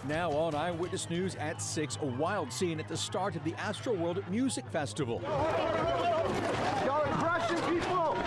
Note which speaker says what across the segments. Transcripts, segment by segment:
Speaker 1: Now on Eyewitness News at 6, a wild scene at the start of the Astroworld Music Festival.
Speaker 2: Y'all are crushing people!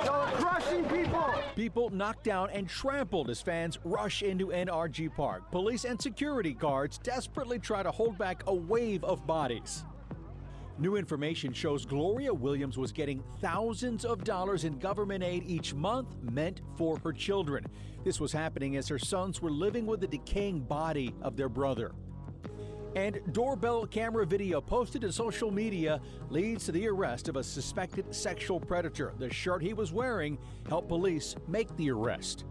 Speaker 2: Y'all are crushing people!
Speaker 1: People knocked down and trampled as fans rush into NRG Park. Police and security guards desperately try to hold back a wave of bodies. New information shows Gloria Williams was getting thousands of dollars in government aid each month meant for her children. This was happening as her sons were living with the decaying body of their brother. And doorbell camera video posted to social media leads to the arrest of a suspected sexual predator. The shirt he was wearing helped police make the arrest.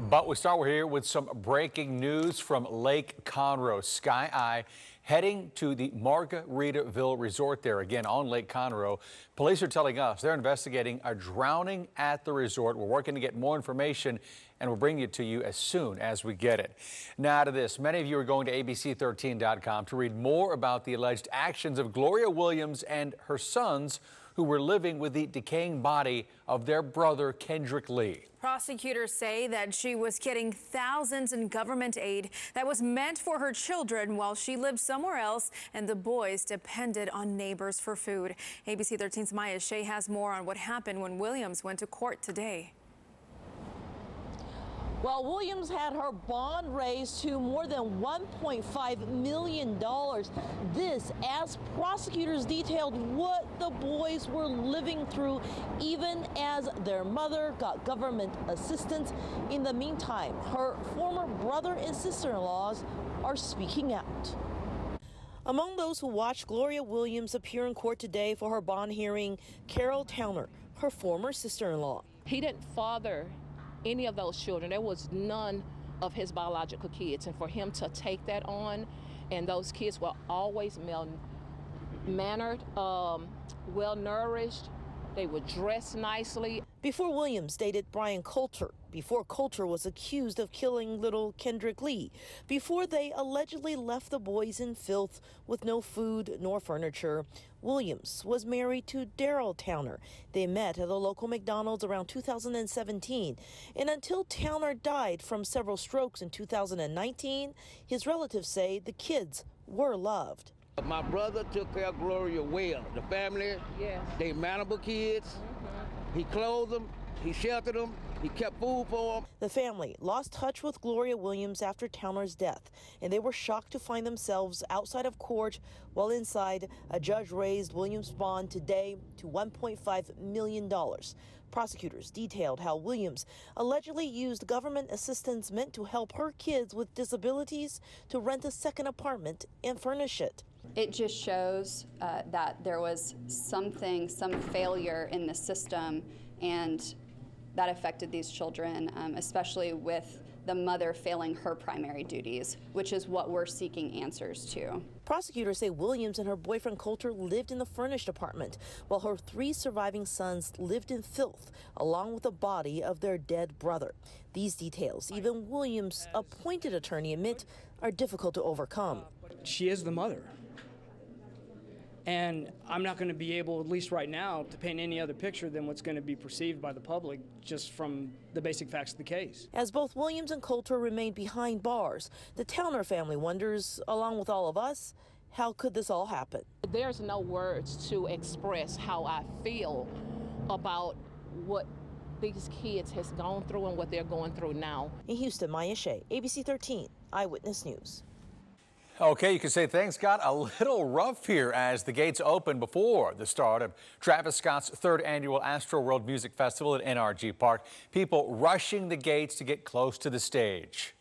Speaker 1: But we start here with some breaking news from Lake Conroe. Sky Eye heading to the Margaritaville Resort there again on Lake Conroe. Police are telling us they're investigating a drowning at the resort. We're working to get more information and we'll bring it to you as soon as we get it. Now to this, many of you are going to ABC13.com to read more about the alleged actions of Gloria Williams and her sons who were living with the decaying body of their brother Kendrick Lee.
Speaker 3: Prosecutors say that she was getting thousands in government aid that was meant for her children while she lived somewhere else and the boys depended on neighbors for food. ABC 13's Maya Shea has more on what happened when Williams went to court today.
Speaker 4: Well, Williams had her bond raised to more than $1.5 million. This as prosecutors detailed what the boys were living through, even as their mother got government assistance. In the meantime, her former brother and sister-in-laws are speaking out. Among those who watched Gloria Williams appear in court today for her bond hearing, Carol Towner, her former sister-in-law.
Speaker 5: He didn't father any of those children. There was none of his biological kids, and for him to take that on, and those kids were always mannered, well nourished. They were dressed nicely.
Speaker 4: Before Williams dated Brian Coulter, before Coulter was accused of killing little Kendrick Lee, before they allegedly left the boys in filth with no food nor furniture, Williams was married to Daryl Towner. They met at a local McDonald's around 2017. And until Towner died from several strokes in 2019, his relatives say the kids were loved.
Speaker 6: My brother took care of Gloria well. The family, they manable kids. He clothed them, he sheltered them, he kept food for them.
Speaker 4: The family lost touch with Gloria Williams after Towner's death, and they were shocked to find themselves outside of court, while inside, a judge raised Williams' bond today to $1.5 million. Prosecutors detailed how Williams allegedly used government assistance meant to help her kids with disabilities to rent a second apartment and furnish it.
Speaker 7: It just shows that there was some failure in the system, and that affected these children, especially with the mother failing her primary duties, which is what we're seeking answers to.
Speaker 4: Prosecutors say Williams and her boyfriend Coulter lived in the furnished apartment, while her 3 surviving sons lived in filth, along with the body of their dead brother. These details, even Williams' appointed attorney admit, are difficult to overcome.
Speaker 8: She is the mother. And I'm not going to be able, at least right now, to paint any other picture than what's going to be perceived by the public just from the basic facts of the case.
Speaker 4: As both Williams and Coulter remain behind bars, the Towner family wonders, along with all of us, how could this all happen?
Speaker 5: There's no words to express how I feel about what these kids has gone through and what they're going through now.
Speaker 4: In Houston, Maya Shea, ABC 13, Eyewitness News.
Speaker 1: Okay, you can say things got a little rough here as the gates opened before the start of Travis Scott's 3rd annual Astroworld Music Festival at NRG Park. People rushing the gates to get close to the stage.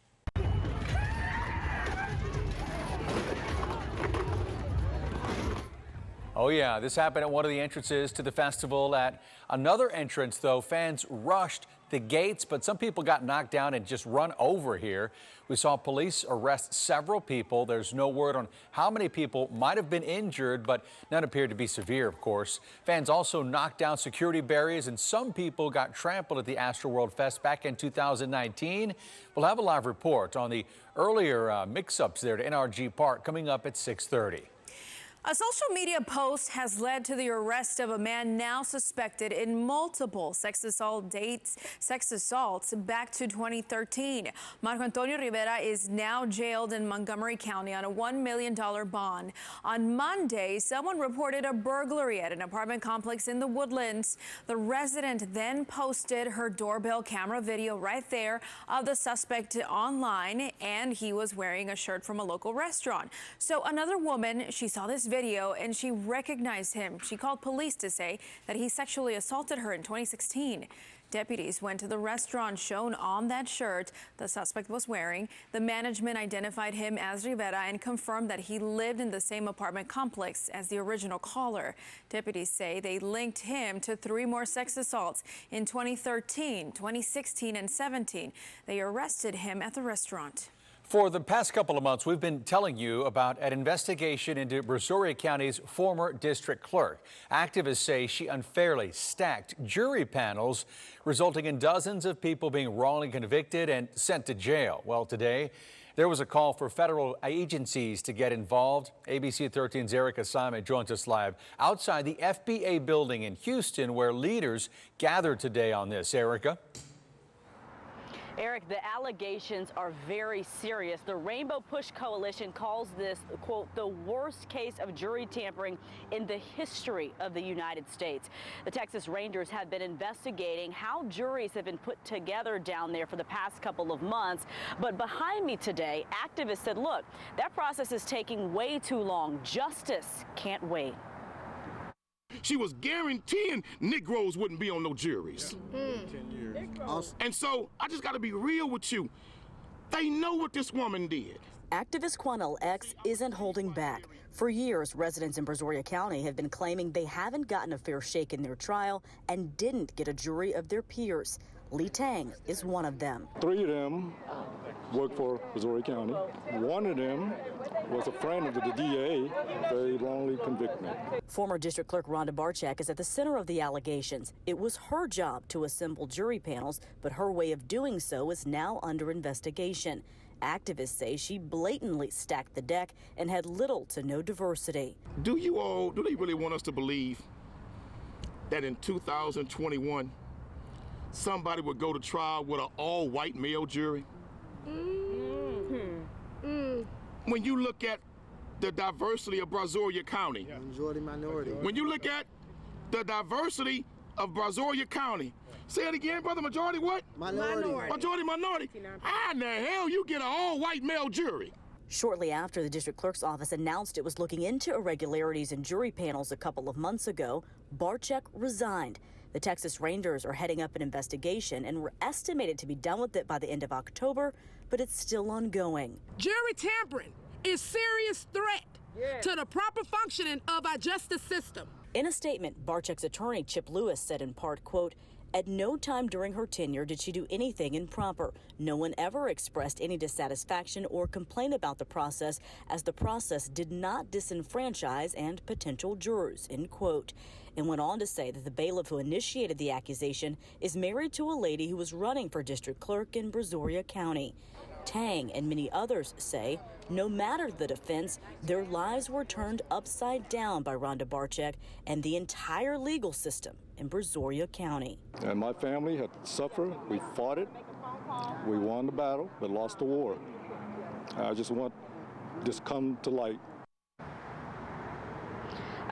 Speaker 1: Oh yeah, this happened at one of the entrances to the festival. At another entrance, though, fans rushed the gates, but some people got knocked down and just run over here. We saw police arrest several people. There's no word on how many people might have been injured, but none appeared to be severe, of course. Fans also knocked down security barriers, and some people got trampled at the Astroworld Fest back in 2019. We'll have a live report on the earlier mix-ups there to NRG Park coming up at 6:30.
Speaker 3: A social media post has led to the arrest of a man now suspected in multiple sex assaults back to 2013. Marco Antonio Rivera is now jailed in Montgomery County on a $1 million bond. On Monday, someone reported a burglary at an apartment complex in the Woodlands. The resident then posted her doorbell camera video right there of the suspect online, and he was wearing a shirt from a local restaurant. So another woman, she saw this video and she recognized him. She called police to say that he sexually assaulted her in 2016. Deputies went to the restaurant shown on that shirt the suspect was wearing. The management identified him as Rivera and confirmed that he lived in the same apartment complex as the original caller. Deputies say they linked him to 3 more sex assaults in 2013, 2016, and 17. They arrested him at the restaurant.
Speaker 1: For the past couple of months, we've been telling you about an investigation into Brazoria County's former district clerk. Activists say she unfairly stacked jury panels, resulting in dozens of people being wrongly convicted and sent to jail. Well, today, there was a call for federal agencies to get involved. ABC13's Erica Simon joins us live outside the FBA building in Houston, where leaders gathered today on this. Erica?
Speaker 9: Eric, the allegations are very serious. The Rainbow Push Coalition calls this, quote, the worst case of jury tampering in the history of the United States. The Texas Rangers have been investigating how juries have been put together down there for the past couple of months. But behind me today, activists said, look, that process is taking way too long. Justice can't wait.
Speaker 10: She was guaranteeing Negroes wouldn't be on no juries. And so I just got to be real with you. They know what this woman did.
Speaker 11: Activist Quanell X isn't holding back. For years, residents in Brazoria County have been claiming they haven't gotten a fair shake in their trial and didn't get a jury of their peers. Lee Tang is one of them.
Speaker 12: 3 of them work for Brazoria County. 1 of them was a friend of the DA. They wrongly convicted me.
Speaker 11: Former District Clerk Rhonda Barczyk is at the center of the allegations. It was her job to assemble jury panels, but her way of doing so is now under investigation. Activists say she blatantly stacked the deck and had little to no diversity.
Speaker 10: Do they really want us to believe that in 2021, somebody would go to trial with an all-white male jury? When you look at the diversity of Brazoria County,
Speaker 2: Majority minority.
Speaker 10: when you look at the diversity of Brazoria County, say it again, brother, majority what?
Speaker 2: Minority.
Speaker 10: Majority minority. How in the hell you get an all-white male jury?
Speaker 11: Shortly after the district clerk's office announced it was looking into irregularities in jury panels a couple of months ago, Barczyk resigned. The Texas Rangers are heading up an investigation and were estimated to be done with it by the end of October, but it's still ongoing.
Speaker 13: Jury tampering is serious threat to the proper functioning of our justice system.
Speaker 11: In a statement, Barczyk's attorney, Chip Lewis, said in part, quote, at no time during her tenure did she do anything improper. No one ever expressed any dissatisfaction or complaint about the process, as the process did not disenfranchise and potential jurors, end quote. And went on to say that the bailiff who initiated the accusation is married to a lady who was running for district clerk in Brazoria County. Tang and many others say no matter the defense, their lives were turned upside down by Rhonda Barczyk and the entire legal system in Brazoria County.
Speaker 12: And my family had suffered. We fought it. We won the battle, but lost the war. I just want this come to light.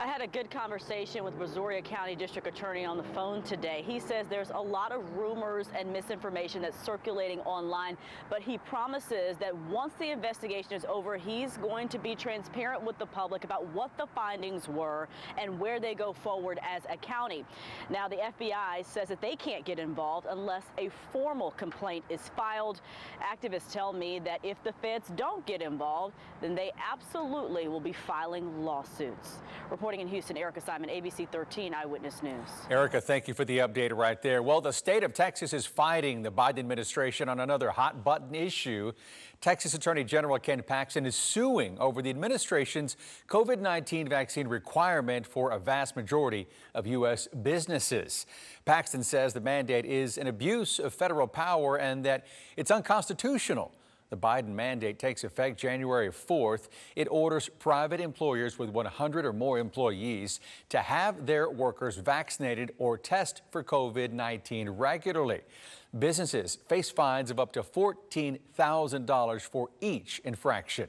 Speaker 9: I had a good conversation with Brazoria County District Attorney on the phone today. He says there's a lot of rumors and misinformation that's circulating online, but he promises that once the investigation is over, he's going to be transparent with the public about what the findings were and where they go forward as a county. Now, the FBI says that they can't get involved unless a formal complaint is filed. Activists tell me that if the feds don't get involved, then they absolutely will be filing lawsuits. Reporting in Houston, Erica Simon, ABC 13 Eyewitness News.
Speaker 1: Erica, thank you for the update right there. Well, the state of Texas is fighting the Biden administration on another hot button issue. Texas Attorney General Ken Paxton is suing over the administration's COVID-19 vaccine requirement for a vast majority of U.S. businesses. Paxton says the mandate is an abuse of federal power and that it's unconstitutional. The Biden mandate takes effect January 4th. It orders private employers with 100 or more employees to have their workers vaccinated or test for COVID-19 regularly. Businesses face fines of up to $14,000 for each infraction.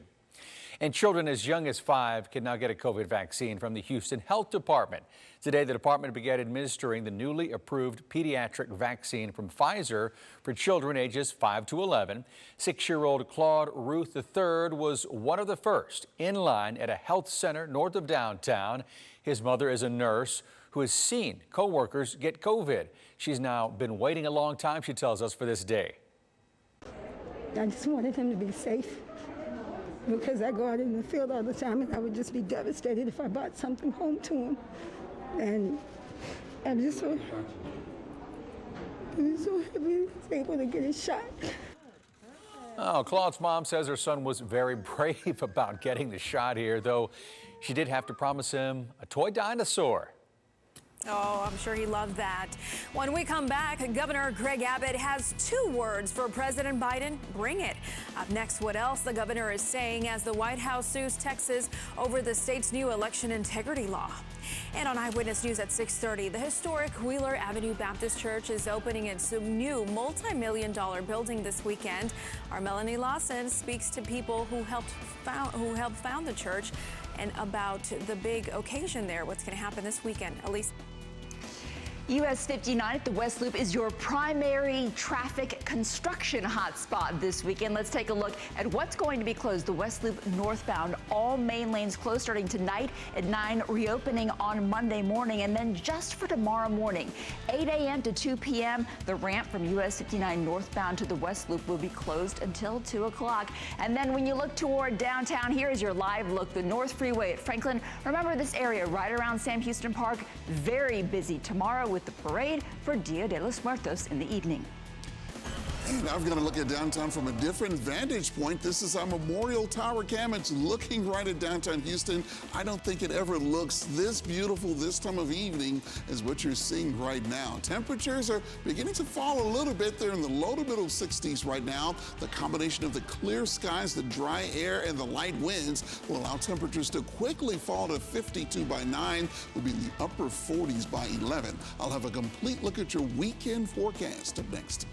Speaker 1: And children as young as 5 can now get a COVID vaccine from the Houston Health Department. Today, the department began administering the newly approved pediatric vaccine from Pfizer for children ages 5 to 11. 6-year-old Claude Ruth III was one of the first in line at a health center north of downtown. His mother is a nurse who has seen co-workers get COVID. She's now been waiting a long time, she tells us, for this day.
Speaker 14: I just wanted him to be safe, because I go out in the field all the time and I would just be devastated if I brought something home to him. And I'm just so happy he was able to get his shot.
Speaker 1: Oh, Claude's mom says her son was very brave about getting the shot here, though she did have to promise him a toy dinosaur.
Speaker 3: Oh, I'm sure he loved that. When we come back, Governor Greg Abbott has 2 words for President Biden: bring it. Up next, what else the governor is saying as the White House sues Texas over the state's new election integrity law. And on Eyewitness News at 6:30, the historic Wheeler Avenue Baptist Church is opening its new multi-million-dollar building this weekend. Our Melanie Lawson speaks to people who helped found the church and about the big occasion there. What's going to happen this weekend? Elise.
Speaker 15: US 59 at the West Loop is your primary traffic construction hotspot this weekend. Let's take a look at what's going to be closed. The West Loop northbound, all main lanes closed starting tonight at 9, reopening on Monday morning. And then just for tomorrow morning, 8 a.m. to 2 p.m., the ramp from US 59 northbound to the West Loop will be closed until 2 o'clock. And then when you look toward downtown, here is your live look. The North Freeway at Franklin. Remember this area right around Sam Houston Park, very busy tomorrow with the parade for Dia de los Muertos in the evening.
Speaker 16: And I'm going to look at downtown from a different vantage point. This is our Memorial Tower cam. It's looking right at downtown Houston. I don't think it ever looks this beautiful this time of evening as what you're seeing right now. Temperatures are beginning to fall a little bit. They're in the low to middle 60s right now. The combination of the clear skies, the dry air, and the light winds will allow temperatures to quickly fall to 52 by 9. We'll be in the upper 40s by 11. I'll have a complete look at your weekend forecast up next.